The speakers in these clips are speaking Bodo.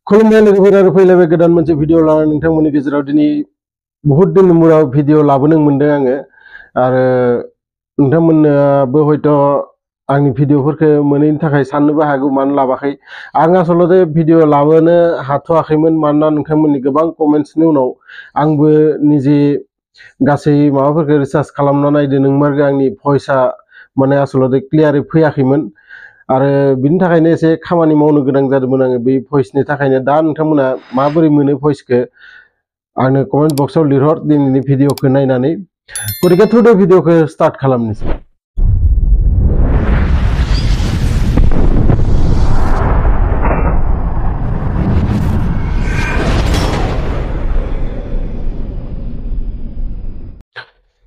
खुलुमनाय लोगोफोर आरो फैलायबाय गोदान मोनसे भिडिअ लानानै नोंथांमोननि गेजेराव दिनै बहुत दिन मुराव भिडिअ लाबोनो मोनदों आङो आरो नोंथांमोननोबो हयथ' आंनि भिडिअफोरखौ मोनैनि थाखाय साननोबो हागौ मानो लाबाखै आं आसलते भिडिअ लाबोनो हाथ'वाखैमोन मानोना नोंथांमोननि गोबां कमेन्ट्सनि उनाव आंबो निजे गासै माबाफोरखौ रिसार्च खालामना नायदों नोंमारगो आंनि भइसआ माने आसलते क्लियारै फैयाखैमोन आरो बिनि थाखायनो एसे खामानि मावनो गोनां जादोंमोन आङो बे भइसनि थाखायनो दा नोंथांमोना माबोरै मोनो भइसखौ आंनो कमेन्ट बक्सआव लिरहर दिनैनि भिडिअखौ नायनानै गतिके थुदो भिडिअखौ स्टार्ट खालामनोसै।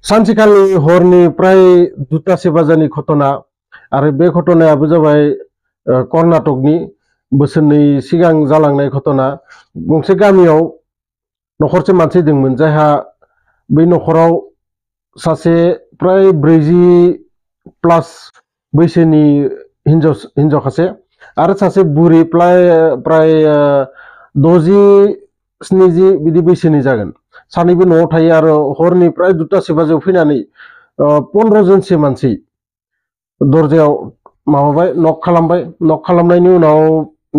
सानसेखालि हरनि प्राय 2टासे बाजानि घटना आरो बे घटनायाबो जाबाय कर्नाटकनि बोसोरनै सिगां जालांनाय घटना गंसे गामियाव नखरसे मानसि दंमोन जायहा बै नखराव सासे प्राय 40+ बैसोनि हिन्जाव खासे आरो सासे बुरि प्राय 60-70 बिदि बैसोनि जागोन सानैबो न'आव थायो आरो हरनि प्राय 2टासे बाजियाव फैनानै 15 जनसो मानसि दरजायाव माबाबाय नक खालामनायनि उनाव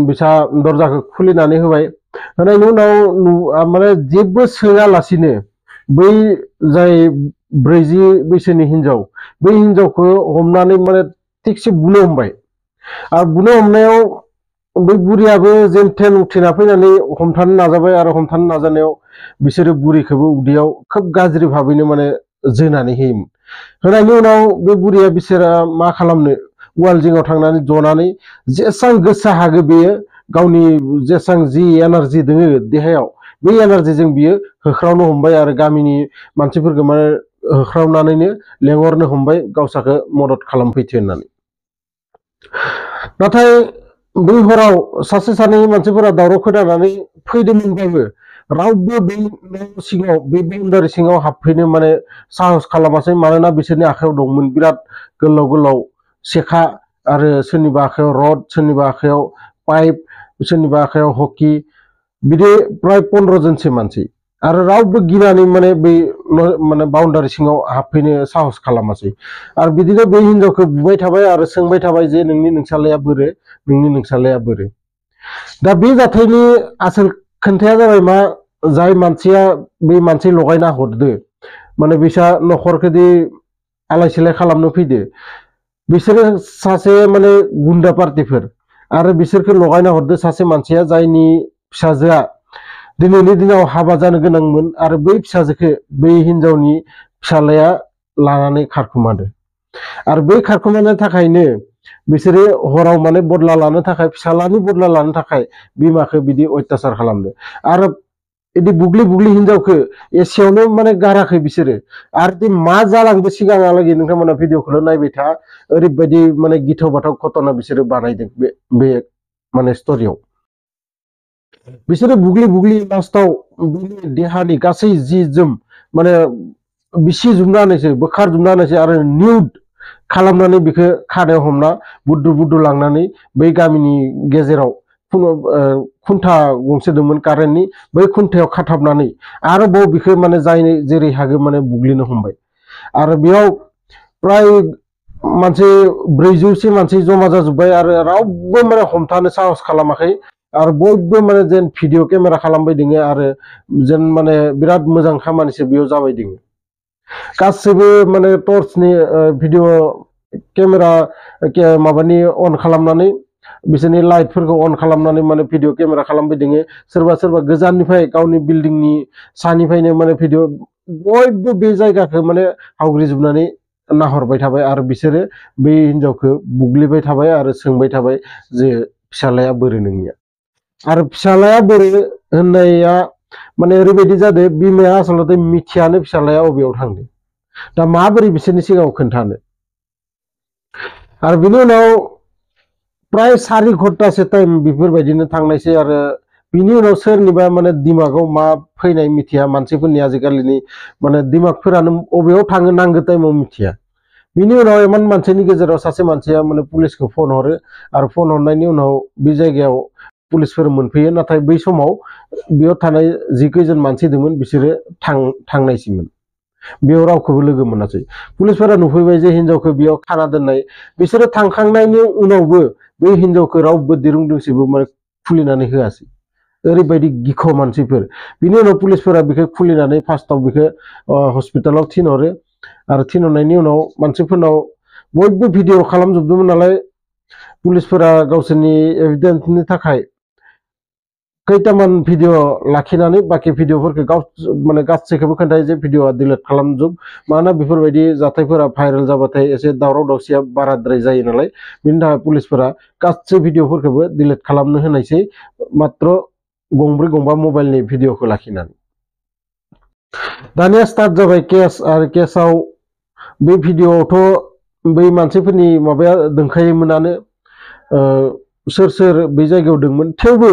बिसा दरजाखौ खुलिनानै होबाय होनायनि उनाव माने जेबो सोङालासिनो बै जाय 40 बैसोनि हिन्जाव बै हिन्जावखौ हमनानै माने थिकसे बुनो हमबाय आरो बुनो हमनायाव बै बुरियाबो जेनथेन उथिना फैनानै हमथानो नाजाबाय आरो हमथानो नाजानायाव बिसोरो बुरिखौबो उदैयाव खोब गाज्रि भाबैनो माने जोनानै होयोमोन होनायनि उनाव बे बुरिया बिसोरा मा खालामनो वाल जिङाव थांनानै जनानै जेसां गोसा हागो बेयो गावनि जेसां जि एनार्जि दोङो देहायाव बै एनार्जिजों बियो होख्रावनो हमबाय आरो गामिनि मानसिफोरखौ माने होख्रावनानैनो लेंहरनो हमबाय गावसाखौ मदद खालामफैथो होननानै नाथाय बै हराव सासे सानै मानसिफोरा दावराव खोनानानै फैदोंमोनबाबो रावबो बे सिङाव बे बाउन्डारि सिङाव हाबफैनो माने साहस खालामासै मानोना बिसोरनि आखायाव दंमोन बिराद गोलाव गोलाव सेखा आरो सोरनिबा आखायाव रड सोरनिबा आखायाव पाइप सोरनिबा आखायाव हकि बिदि प्राय 15 जनसो मानसि आरो रावबो गिनानै माने बै माने बाउन्डारि सिङाव हाबफैनो साहस खालामासै आरो बिदिनो बे हिन्जावखौ बुबाय थाबाय आरो सोंबाय थाबाय जे नोंसालाया बोरो दा बे जाथायनि आसोल खोन्थाया जाबाय मा जाय मानसिया बे मानसि लगायना हरदो माने बिसा नखरखौदि आलाय सिलाय खालामनो फैदो बिसोरो सासे माने गुन्डा पार्टिफोर आरो बिसोरखौ लगायना हरदो सासे मानसिया जायनि फिसाजोआ दिनैनि दिनाव हाबा जानो गोनांमोन आरो बै फिसाजोखौ बै हिन्जावनि फिसालाया लानानै खारखुमादो आरो बै खारखुमानो थाखायनो बिसोरो हराव माने बदला लानो थाखाय फिसालानि बदला लानो थाखाय बिमाखौ बिदि अत्याचार खालामदो आरो इदि बुग्लि हिन्जावखौ एसेयावनो माने गाराखै बिसोरो आरो मा जालांदो सिगाङालागै नोंथांमोना भिडिअखौल' नायबाय था ओरैबायदि माने गिथाव बाथाव घटना बिसोरो बानायदों बे माने स्ट'रियाव बिसोरो बुग्लि लास्टाव देहानि गासै जि जोम माने बिसि जुमनानैसो बोखारजुमनानैसो आरो निउड खालामनानै बेखौ खानायाव हमना बुद्दु लांनानै बै गामिनि गेजेराव खुन्था गंसे दंमोन कारेन्टनि बै खुन्थायाव खाथाबनानै आरोबाव बेखौ माने जाय जेरै हागो माने बुग्लिनो हमबाय आरो बेयाव प्राय मानसि 400 मानसि जमा जाजोब्बाय आरो रावबो माने हमथानो साहस खालामाखै आरो बयबो माने जेन भिडिअ केमेरा खालामबाय दङ आरो जेन माने बिराद मोजां खामानिसो बेयाव जाबाय दङ गासैबो माने टर्चनि भिडिअ केमेरा माबानि अन खालामनानै बिसोरनि लाइटफोरखौ अन खालामनानै माने भिडिअ केमेरा खालामबाय दङ सोरबा गोजाननिफ्राय गावनि बिल्डिंनि सानिफ्रायनो माने भिडिअ बयबो बे जायगाखौ माने आवग्रिजोबनानै नाहरबाय थाबाय आरो बिसोरो बै हिन्जावखौ बुग्लिबाय थाबाय आरो सोंबाय थाबाय जे फिसालाया बोरो नोंनिया आरो फिसालाया बोरो होननाया माने ओरैबायदि जादों बिमाया आसलते मिथियानो फिसालाया अबेयाव थांदों दा माबोरै बिसोरनि सिगाङाव खोन्थानो आरो बिनि उनाव प्राय 4 घन्टासो टाइम बेफोरबायदिनो थांनायसै आरो बिनि उनाव सोरनिबा माने दिमागाव मा फैनाय मिथिया मानसिफोरनि आजिखालिनि माने दिमागफोरानो अबेयाव थाङो नांगौ टाइमाव मिथिया बिनि उनाव इमान मानसिनि गेजेराव सासे मानसिया माने पुलिसखौ फन हरो आरो फन हरनायनि उनाव बे जायगायाव पुलिसफोर मोनफैयो नाथाय बै समाव बेयाव थानाय जि खैजोन मानसि दंमोन बिसोरो थांनायसिमोन बेयाव रावखौबो लोगो मोनासै पुलिसफोरा नुफैबाय जे हिनजावखौ बेयाव खाना दोननाय बिसोरो थांखांनायनि उनावबो बै हिनजावखौ रावबो दिरुं दोंसेबो माने खुलिनानै होआसै ओरैबायदि गिख' मानसिफोर बिनि उनाव पुलिसफोरा बेखौ खुलिनानै फार्स्टआव बेखौ हस्पिटालाव थिनहरो आरो थिनहरनायनि उनाव मानसिफोरनाव बयबो भिडिअ खालामजोबदोंमोन नालाय पुलिसफोरा गावसोरनि एभिडेन्सनि थाखाय खैटामान भिडिअ लाखिनानै बाकी भिडिअफोरखौ गाव माने गासैखौबो खोन्थायो जे भिडिअआ डिलिट खालामजोब मानोना बेफोरबायदि जाथायफोरा भाइरेल जाबाथाय एसे दावराव दावसिया बाराद्राय जायो नालाय बिनि थाखाय पुलिसफोरा गासै भिडिअफोरखौबो डिलिट खालामनो होनायसै मात्र गंब्रै गंबा मबाइलनि भिडिअखौ लाखिनानै दानिया स्टार्ट जाबाय केस आरो केसआव बे भिडिअआवथ' बै मानसिफोरनि माबाया दोंखायोमोनानो सोर सोर बे जायगायाव दंमोन थेवबो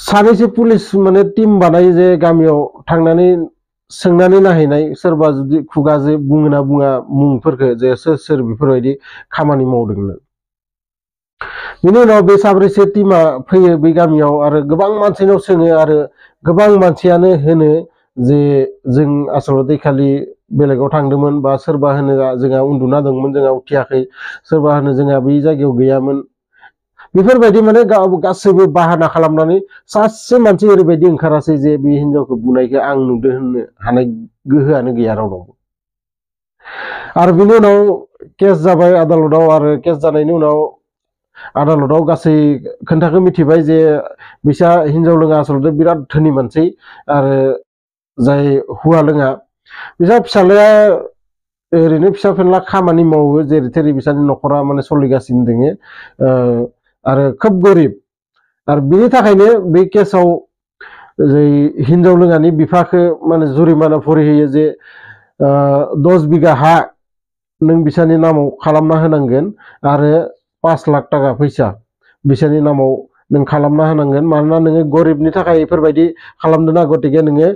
सानैसो पुलिस माने टीम बानायो जे गामियाव थांनानै सोंनानै नायहैनाय सोरबा जुदि खुगाजों बुङोना बुङा मुंफोरखौ जे सोर सोर बेफोरबायदि खामानि मावदोंमोन बिनि उनाव बे साब्रैसो टीमा फैयो बे गामियाव आरो गोबां मानसिनाव सोङो आरो गोबां मानसियानो होनो जे जों आसलते खालि बेलेगाव थांदोंमोन बा सोरबा होनो जोंहा उन्दुना दंमोन जोंहा उथियाखै सोरबा होनो जोंहा बे जायगायाव गैयामोन बेफोरबायदि माने गासैबो बाहाना खालामनानै सासे मानसि ओरैबायदि ओंखारासै जे बे हिनजावखौ बुनायखौ आं नुदों होननो हानाय गोहोआनो गैया रावनावबो आरो बिनि उनाव केस जाबाय आदालताव आरो केस जानायनि उनाव आदालताव गासै खोन्थाखौ मिथिबाय जे बिसा हिनजाव लोङा आसलते बिराद धोनि मानसि आरो जाय हुवा लोङा बिसा फिसालाया ओरैनो फिसा फेनला खामानि मावो जेरै थेरै बिसानि न'खरा माने सोलिगासिनो दोङो आरो खोब गरिब आरो बिनि थाखायनो बे केसआव हिनजाव लोङानि बिफाखौ माने जुरिमाना फरिहोयो जे 10 बिघा हा नों बिसानि नामाव खालामना होनांगोन आरो 5 लाख टाका फैसा बिसानि नामाव नों खालामना होनांगोन मानोना नोङो गरिबनि थाखाय बेफोरबायदि खालामदोंना गतिके नोङो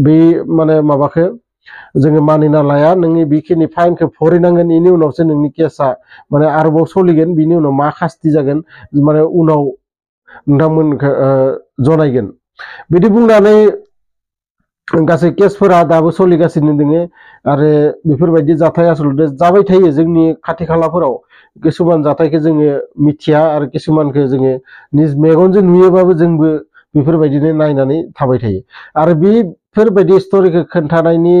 बे माने माबाखौ जोङो मानिना लाया नोंनि बेखिनि फाइनखौ भरिनांगोन बेनि उनावसो नोंनि केसआ माने आरोबाव सोलिगोन बिनि उनाव मा खास्ति जागोन माने उनाव नोंथांमोनखौ जनायगोन बिदि बुंनानै गासै केसफोरा दाबो सोलिगासिनो दोङो आरो बेफोरबायदि जाथाय आसलते जाबाय थायो जोंनि खाथि खालाफोराव किसुमान जाथायखौ जोङो मिथिया आरो किसुमानखौ जोङो निज मेगनजों नुयोबाबो जोंबो बेफोरबायदिनो नायनानै थाबाय थायो आरो बेफोरबायदि स्ट'रिखौ खोन्थानायनि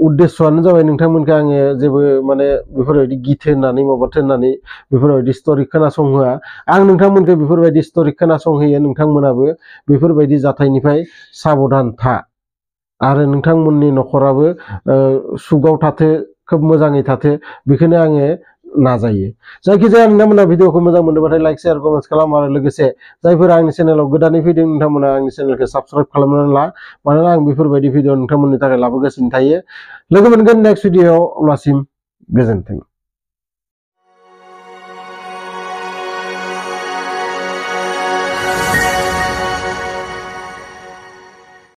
उद्देश्यआनो जाबाय नोंथांमोनखौ आङो जेबो माने बेफोरबायदि गिथो होननानै माबाथो होननानै बेफोरबायदि स्ट'रि खोनासंहोआ आं नोंथांमोनखौ बेफोरबायदि स्ट'रि खोनासंहोयो नोंथांमोनाबो बेफोरबायदि जाथायनिफ्राय साबधान था आरो नोंथांमोननि न'खराबो सुगाव थाथो खोब मोजाङै थाथो बेखौनो आङो नाजायो जायखिजाया नोंथांमोना भिडिअखौ मोजां मोनोबाथाय लाइक शेयार कमेन्ट खालाम आरो लोगोसे जायफोरा आंनि चेनेलाव गोदानै फैदों नोंथांमोना आंनि चेनेलखौ साबस्क्राइब खालामनानै ला मानोना आं बेफोरबायदि भिडिअ नोंथांमोननि थाखाय लाबोगासिनो थायो लोगो मोनगोन नेक्स्ट भिडिअआव अब्लासिम गोजोन्थों।